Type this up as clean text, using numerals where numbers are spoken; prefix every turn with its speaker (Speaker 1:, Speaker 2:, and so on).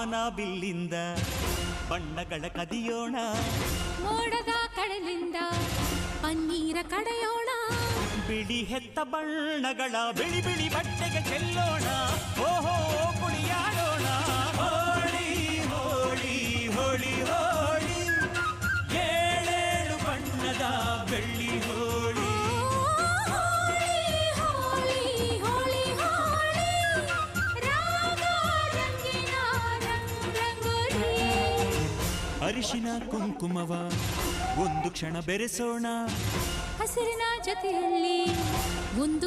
Speaker 1: ಕಾಮನ ಬಿಲ್ಲಿಂದ ಬಣ್ಣಗಳ ಕದಿಯೋಣ,
Speaker 2: ಮೋಡದ ಕಡಲಿಂದ ಪನ್ನೀರ ಕಡೆಯೋಣ,
Speaker 1: ಬಿಳಿ ಹೆತ್ತ ಬಣ್ಣಗಳ ಬಿಳಿ ಬಿಳಿ ಬಟ್ಟೆಗೆ ಚೆಲ್ಲೋಣ, ಓಹೋ ಕುಣಿಯಾಡೋಣ. ಹೋಳಿ ಹೋಳಿ ಹೋಳಿ ಹೋಳಿ, ಏಳೇಳು ಬಣ್ಣದ ಬೆಳ್ಳಿ ಹೋಳಿ. ಅರಿಶಿನ ಕುಂಕುಮವ ಒಂದು ಕ್ಷಣ ಬೆರೆಸೋಣ,
Speaker 2: ಹಸಿರಿನ ಜೊತೆಯಲ್ಲಿ ಒಂದು